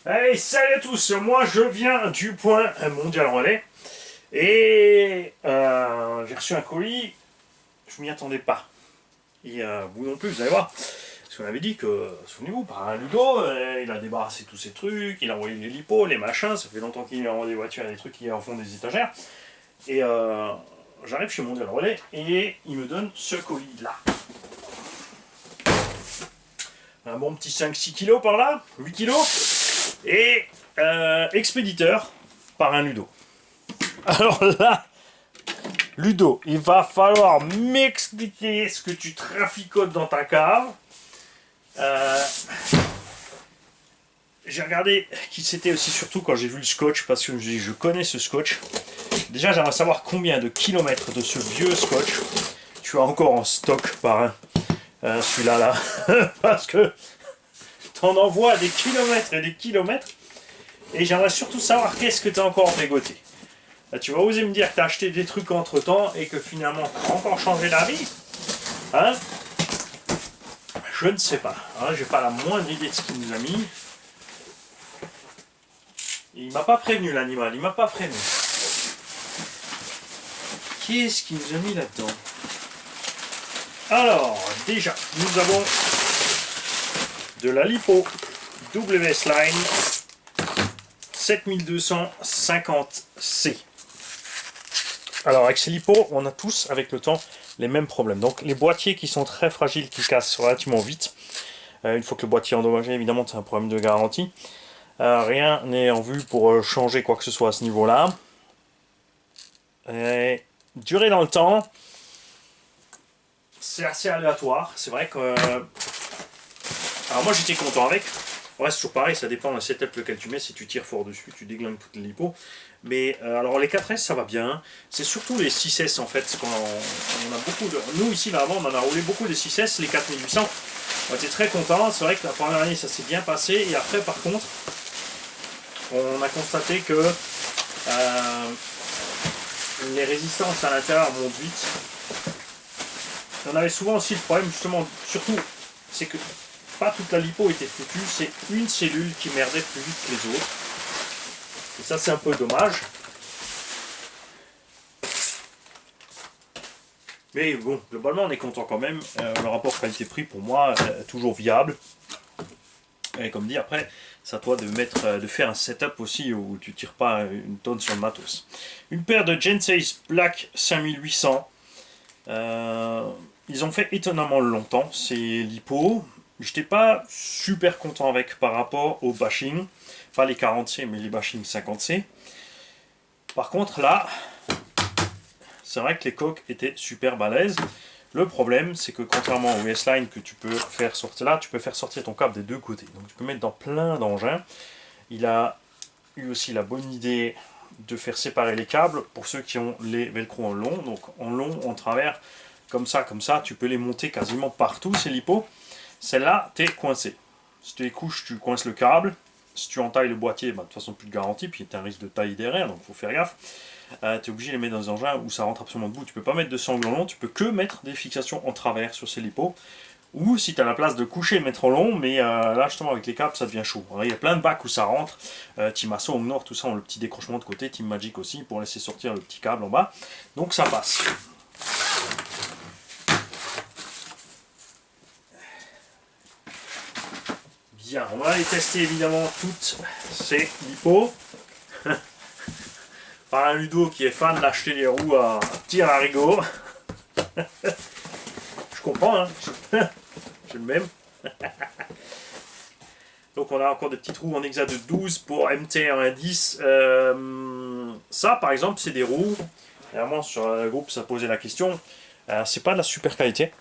Hey, salut à tous, moi je viens du point mondial relais et j'ai reçu un colis, je m'y attendais pas. Et vous non plus, vous allez voir. Parce qu'on avait dit que, souvenez-vous, par un Ludo, il a débarrassé tous ces trucs, il a envoyé les lipos, les machins, ça fait longtemps qu'il a envoyé des voitures et des trucs qui en font des étagères. Et j'arrive chez Mondial Relais et il me donne ce colis là. Un bon petit 5-6 kilos par là, 8 kilos. Et expéditeur par un Ludo. Alors là, Ludo, il va falloir m'expliquer ce que tu traficotes dans ta cave. J'ai regardé qui c'était aussi, surtout quand j'ai vu le scotch, parce que je connais ce scotch. Déjà, j'aimerais savoir combien de kilomètres de ce vieux scotch tu as encore en stock par celui-là là. Parce que t'en envoies des kilomètres et des kilomètres. Et j'aimerais surtout savoir qu'est-ce que tu as encore dégoté. Là, tu vas oser me dire que tu as acheté des trucs entre temps et que finalement tu as encore changé d'avis. Hein? Je ne sais pas. Hein, j'ai pas la moindre idée de ce qu'il nous a mis. Il m'a pas prévenu l'animal, il m'a pas prévenu. Qu'est-ce qu'il nous a mis là-dedans? Alors, déjà, nous avons de la lipo WS Line 7250C. Alors avec ces lipos, on a tous avec le temps les mêmes problèmes. Donc les boîtiers qui sont très fragiles, qui cassent relativement vite. Une fois que le boîtier est endommagé, évidemment c'est un problème de garantie. Rien n'est en vue pour changer quoi que ce soit à ce niveau-là. Durer dans le temps, c'est assez aléatoire. C'est vrai que... alors moi j'étais content avec. Ouais, c'est toujours pareil, ça dépend du setup lequel tu mets. Si tu tires fort dessus, tu déglingues toutes les lipos. Mais alors les 4S ça va bien. C'est surtout les 6S en fait. On a beaucoup de... Nous ici vraiment on en a roulé beaucoup de 6S, les 4800. On était très contents. C'est vrai que la première année ça s'est bien passé. Et après par contre, on a constaté que les résistances à l'intérieur montent vite. On avait souvent aussi le problème justement, surtout, c'est que pas toute la lipo était foutue, c'est une cellule qui merdait plus vite que les autres. Et ça c'est un peu dommage. Mais bon, globalement on est content quand même. Le rapport qualité-prix pour moi est toujours viable. Et comme dit après, c'est à toi de faire un setup aussi où tu tires pas une tonne sur le matos. Une paire de Genseis Black 5800. Ils ont fait étonnamment longtemps ces lipos. J'étais pas super content avec par rapport au bashing. Pas les 40C mais les bashing 50C. Par contre là, c'est vrai que les coques étaient super balèzes. Le problème c'est que contrairement au S-Line que tu peux faire sortir là, tu peux faire sortir ton câble des deux côtés. Donc tu peux mettre dans plein d'engins. Il a eu aussi la bonne idée de faire séparer les câbles pour ceux qui ont les velcro en long. Donc en long, en travers, comme ça, tu peux les monter quasiment partout ces lipos. Celle-là, t'es coincé. Si tu les couches, tu coinces le câble. Si tu entailles le boîtier, bah, de toute façon plus de garantie, puis tu as un risque de taille derrière, donc il faut faire gaffe. Tu es obligé de les mettre dans des engins où ça rentre absolument debout. Tu peux pas mettre de sangle en long, tu peux que mettre des fixations en travers sur ces lipos. Ou si tu as la place de coucher et mettre en long, mais là justement avec les câbles ça devient chaud. Alors, il y a plein de bacs où ça rentre. Team Asso, Nord, tout ça ont le petit décrochement de côté. Team Magic aussi pour laisser sortir le petit câble en bas. Donc ça passe. Bien, on va aller tester évidemment toutes ces lipos. Par un Ludo qui est fan d'acheter des roues à tir à rigot. Je comprends, hein. J'ai le même. Donc on a encore des petites roues en hexa de 12 pour MT1 à 10. Ça par exemple c'est des roues. Vraiment sur le groupe ça posait la question. C'est pas de la super qualité.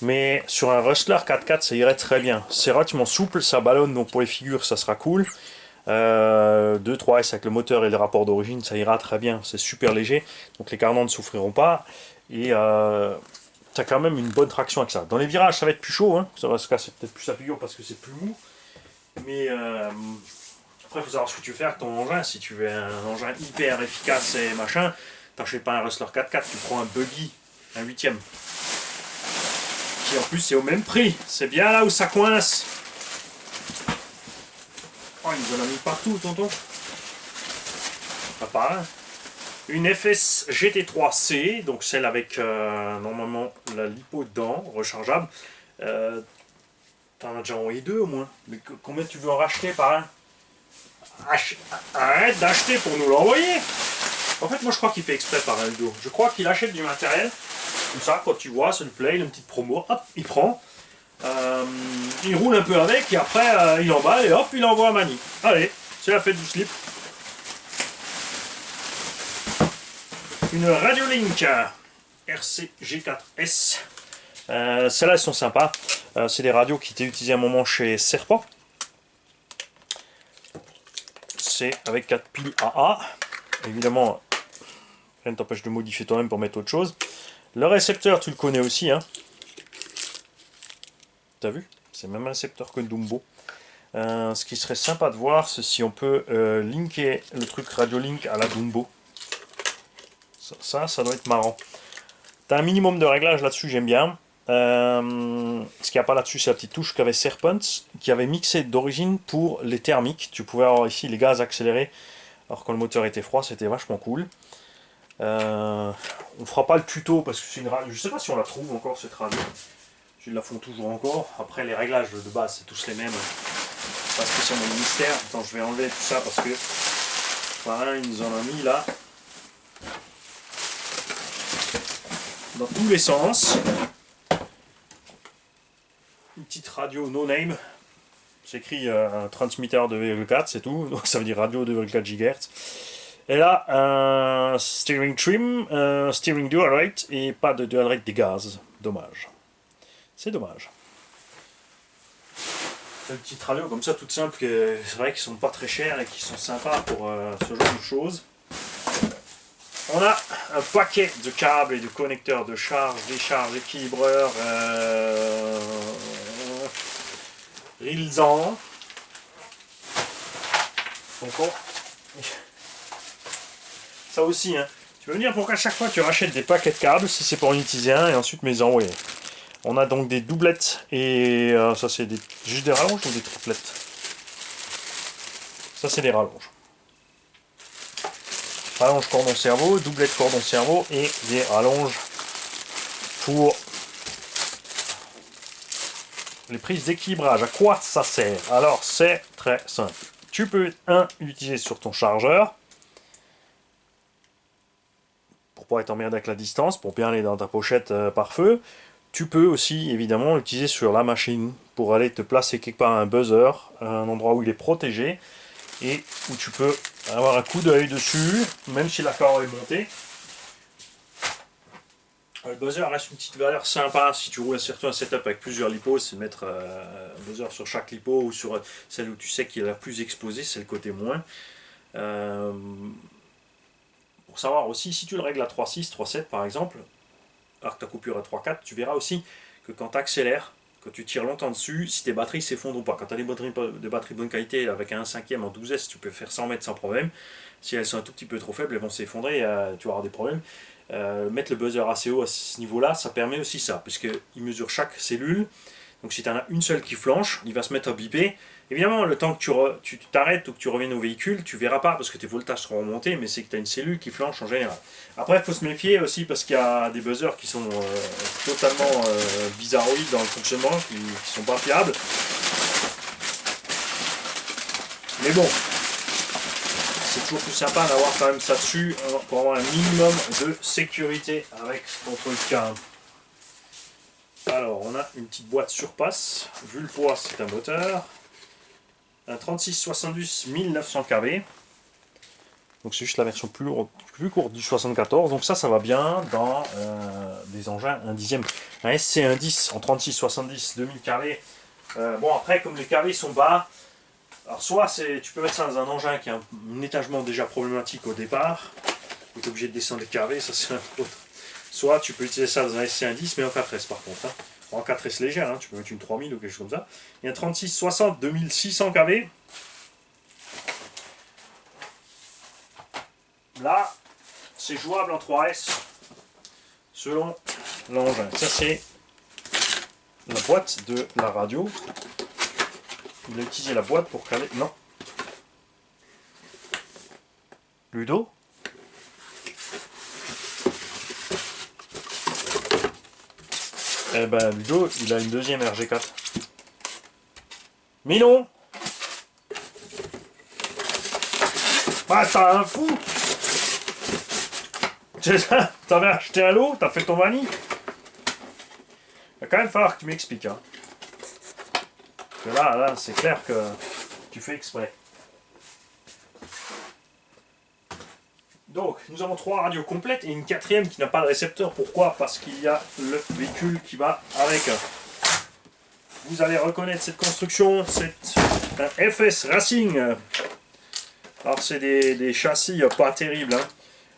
Mais sur un Rustler 4x4 ça irait très bien. C'est relativement souple, ça ballonne donc pour les figures ça sera cool. 2-3S avec le moteur et le rapport d'origine ça ira très bien. C'est super léger donc les carnants ne souffriront pas. Et t'as quand même une bonne traction avec ça. Dans les virages ça va être plus chaud. Hein. Ça va se casser peut-être plus la figure parce que c'est plus mou. Mais après, il faut savoir ce que tu veux faire avec ton engin. Si tu veux un engin hyper efficace et machin, t'achètes pas un Rustler 4x4, tu prends un Buggy, un 8ème. Qui en plus est au même prix. C'est bien là où ça coince. Oh, nous en a mis partout, tonton. Pas un. Une FS GT3C, donc celle avec normalement la lipo dedans, rechargeable. T'en as déjà envoyé 2 au moins. Mais combien tu veux en racheter par un? Arrête d'acheter pour nous l'envoyer. En fait, moi je crois qu'il fait exprès par un dos. Je crois qu'il achète du matériel. Comme ça, quand tu vois, ça lui plaît, il a une petite promo, hop, il prend. Il roule un peu avec et après il emballe et hop, il envoie à Mani. Allez, c'est la fête du slip. Une Radiolink RCG4S. Celles-là, elles sont sympas. C'est des radios qui étaient utilisées à un moment chez Serpent. C'est avec 4 piles AA. Évidemment, rien ne t'empêche de modifier toi-même pour mettre autre chose. Le récepteur, tu le connais aussi. Hein. T'as vu? C'est le même récepteur que Dumbo. Ce qui serait sympa de voir, c'est si on peut linker le truc Radiolink à la Dumbo. Ça doit être marrant. T'as un minimum de réglage là-dessus, j'aime bien. Ce qu'il n'y a pas là-dessus, c'est la petite touche qu'avait Serpent, qui avait mixé d'origine pour les thermiques. Tu pouvais avoir ici les gaz accélérés, alors quand le moteur était froid, c'était vachement cool. On fera pas le tuto parce que c'est une radio. Je sais pas si on la trouve encore cette radio. Ils la font toujours encore. Après les réglages de base, c'est tous les mêmes. Pas spécialement de mystère. Attends, je vais enlever tout ça parce que voilà, ils nous en ont mis là. Dans tous les sens. Une petite radio no name. C'est écrit un transmetteur 2,4, c'est tout. Donc ça veut dire radio 2,4 GHz. Et là, un steering trim, un steering dual rate et pas de dual rate des gaz. Dommage. C'est dommage. Une petite radio comme ça, toute simple, c'est vrai qu'ils sont pas très chers et qui sont sympas pour ce genre de choses. On a un paquet de câbles et de connecteurs de charge, décharge, équilibreur, Rilsan. Encore. Ça aussi, hein. Tu peux me dire pourquoi à chaque fois tu rachètes des paquets de câbles, si c'est pour en utiliser un et ensuite me les envoyer. On a donc des doublettes et ça c'est juste des rallonges ou des triplettes? Ça c'est des rallonges. Rallonge cordon cerveau, doublette cordon cerveau et des rallonges pour les prises d'équilibrage. À quoi ça sert? Alors c'est très simple. Tu peux l'utiliser sur ton chargeur pour pas être emmerdé avec la distance, pour bien aller dans ta pochette par feu. Tu peux aussi évidemment l'utiliser sur la machine pour aller te placer quelque part un buzzer, un endroit où il est protégé et où tu peux avoir un coup d'œil dessus, même si la corde est montée. Le buzzer reste une petite valeur sympa si tu roules surtout un setup avec plusieurs lipos, c'est de mettre un buzzer sur chaque lipo ou sur celle où tu sais qu'il est la plus exposée, c'est le côté moins. Pour savoir aussi, si tu le règles à 3.6, 3.7 par exemple, alors que ta coupure est 3.4, tu verras aussi que quand tu accélères, quand tu tires longtemps dessus, si tes batteries s'effondrent ou pas. Quand tu as des batteries de bonne qualité avec un 1/5 en 12S, tu peux faire 100 mètres sans problème. Si elles sont un tout petit peu trop faibles, elles vont s'effondrer, tu vas avoir des problèmes. Mettre le buzzer assez haut à ce niveau-là, ça permet aussi ça, puisqu'il mesure chaque cellule. Donc si tu en as une seule qui flanche, il va se mettre à biper. Évidemment, le temps que tu t'arrêtes ou que tu reviennes au véhicule, tu verras pas parce que tes voltages seront remontés, mais c'est que tu as une cellule qui flanche en général. Après, il faut se méfier aussi parce qu'il y a des buzzers qui sont totalement bizarroïdes dans le fonctionnement, qui sont pas fiables. Mais bon, c'est toujours plus sympa d'avoir quand même ça dessus pour avoir un minimum de sécurité avec ton truc. Alors, on a une petite boîte surpasse. Vu le poids, c'est un moteur. Un 3670 1900 kV. Donc c'est juste la version plus courte du 74. Donc ça va bien dans des engins 1/10. Un SC110 en 3670 2000 kV. Bon après, comme les kV sont bas, alors soit tu peux mettre ça dans un engin qui a un étagement déjà problématique au départ. Tu es obligé de descendre les kV, ça c'est un autre. Soit tu peux utiliser ça dans un SC110 mais en 4S par contre. Hein. En 4S légère, hein, tu peux mettre une 3000 ou quelque chose comme ça. Il y a un 3660 2600 kV. Là, c'est jouable en 3S selon l'engin. Ça c'est la boîte de la radio. Il a utilisé la boîte pour caler. Non. Ludo. Eh ben Ludo, il a une deuxième RG4. Mais non. Ah, t'as un fou. C'est ça. T'avais acheté un lot, t'as fait ton vanille. Il va quand même falloir que tu m'expliques. Hein. Parce que là, c'est clair que tu fais exprès. Donc, nous avons 3 radios complètes et une 4e qui n'a pas de récepteur. Pourquoi? Parce qu'il y a le véhicule qui va avec. Vous allez reconnaître cette construction, c'est un FS Racing. Alors, c'est des châssis pas terribles,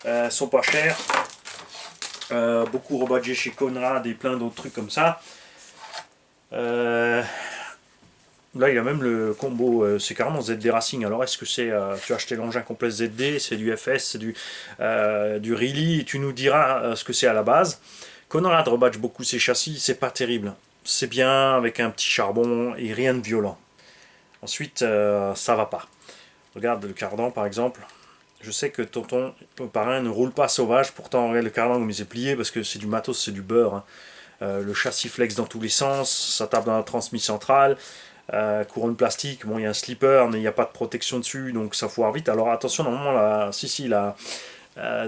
hein. Sont pas chers. Beaucoup rebadgés chez Conrad et plein d'autres trucs comme ça. Là, il y a même le combo, c'est carrément ZD Racing. Alors, est-ce que c'est, tu as acheté l'engin complet ZD, c'est du FS, c'est du Really, tu nous diras ce que c'est à la base. Conrad rebadge beaucoup ses châssis, c'est pas terrible. C'est bien avec un petit charbon et rien de violent. Ensuite, ça va pas. Regarde le cardan par exemple. Je sais que tonton parrain ne roule pas sauvage, pourtant le cardan comme il s'est plié parce que c'est du matos, c'est du beurre. Hein. Le châssis flex dans tous les sens, ça tape dans la transmission centrale. Couronne plastique, bon il y a un slipper mais il n'y a pas de protection dessus donc ça foire vite. Alors attention, normalement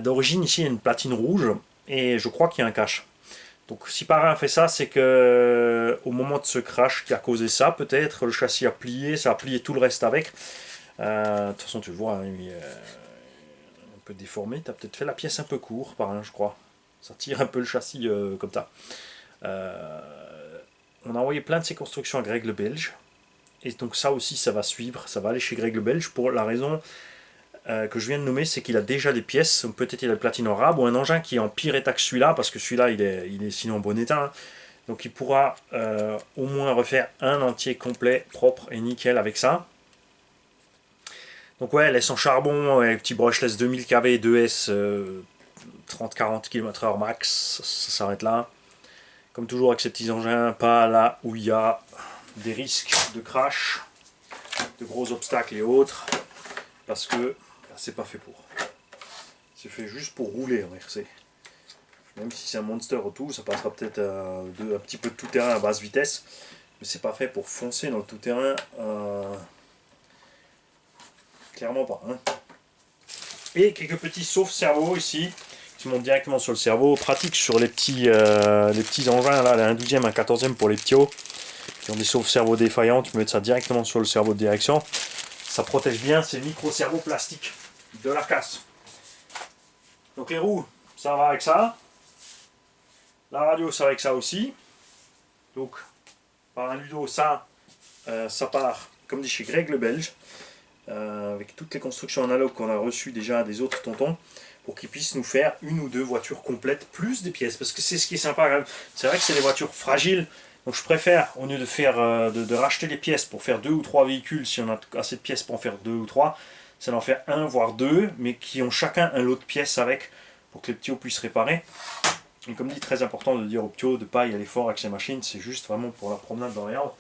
d'origine ici il y a une platine rouge et je crois qu'il y a un cache. Donc si Parrain fait ça, c'est que au moment de ce crash qui a causé ça, peut-être le châssis a plié, ça a plié tout le reste avec. De toute façon tu le vois, il est un peu déformé, tu as peut-être fait la pièce un peu court Parrain je crois. Ça tire un peu le châssis comme ça. On a envoyé plein de ces constructions à Greg le Belge. Et donc ça aussi, ça va suivre, ça va aller chez Greg le Belge pour la raison que je viens de nommer, c'est qu'il a déjà des pièces, donc peut-être il a le platine en rab ou un engin qui est en pire état que celui-là, parce que celui-là il est sinon en bon état. Hein. Donc il pourra au moins refaire un entier complet, propre et nickel avec ça. Donc ouais, elle est en charbon, avec petit brushless 2000 kV 2S, 30-40 km/h max, ça s'arrête là. Comme toujours avec ces petits engins, pas là où il y a des risques de crash, de gros obstacles et autres, parce que c'est pas fait pour. C'est fait juste pour rouler en RC. Même si c'est un monster ou tout, ça passera peut-être un petit peu de tout terrain à basse vitesse, mais c'est pas fait pour foncer dans le tout terrain. Clairement pas. Hein. Et quelques petits sauve-cerveau ici, qui montent directement sur le cerveau, pratique sur les petits engins, là, un 12e, un 14e pour les petits hauts. Qui ont des sauve-cerveaux défaillants, tu peux mettre ça directement sur le cerveau de direction. Ça protège bien ces micro-cerveaux plastiques de la casse. Donc les roues, ça va avec ça. La radio, ça va avec ça aussi. Donc, par un Ludo, ça part, comme dit chez Greg le Belge, avec toutes les constructions analogues qu'on a reçues déjà des autres tontons, pour qu'ils puissent nous faire une ou deux voitures complètes, plus des pièces. Parce que c'est ce qui est sympa. C'est vrai que c'est des voitures fragiles. Donc je préfère, au lieu de faire de racheter les pièces pour faire 2 ou 3 véhicules, si on a assez de pièces pour en faire 2 ou 3, c'est d'en faire 1 voire 2, mais qui ont chacun un lot de pièces avec, pour que les petits puissent réparer. Et comme dit, très important de dire aux petits de ne pas y aller fort avec ces machines, c'est juste vraiment pour la promenade dans les arbres.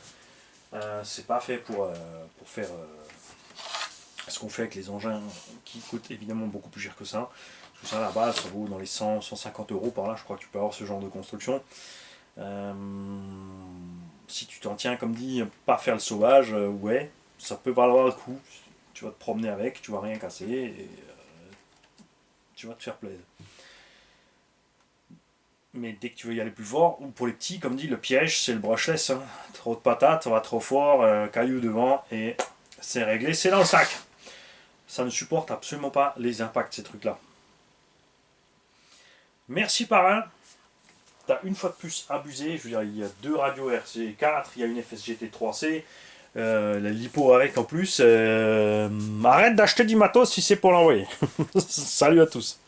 C'est pas fait pour faire ce qu'on fait avec les engins qui coûtent évidemment beaucoup plus cher que ça. Parce que ça à la base, ça vaut dans les 100-150 € par là, je crois que tu peux avoir ce genre de construction. Si tu t'en tiens, comme dit, pas faire le sauvage, ouais, ça peut valoir le coup. Tu vas te promener avec, tu vas rien casser et tu vas te faire plaisir. Mais dès que tu veux y aller plus fort, ou pour les petits, comme dit, le piège c'est le brushless. Hein. Trop de patates, ça va trop fort, caillou devant et c'est réglé, c'est dans le sac. Ça ne supporte absolument pas les impacts, ces trucs-là. Merci Parrain. T'as une fois de plus abusé, je veux dire, il y a 2 radios RC4, il y a une FSGT 3C, la lipo avec en plus. Arrête d'acheter du matos si c'est pour l'envoyer. Salut à tous.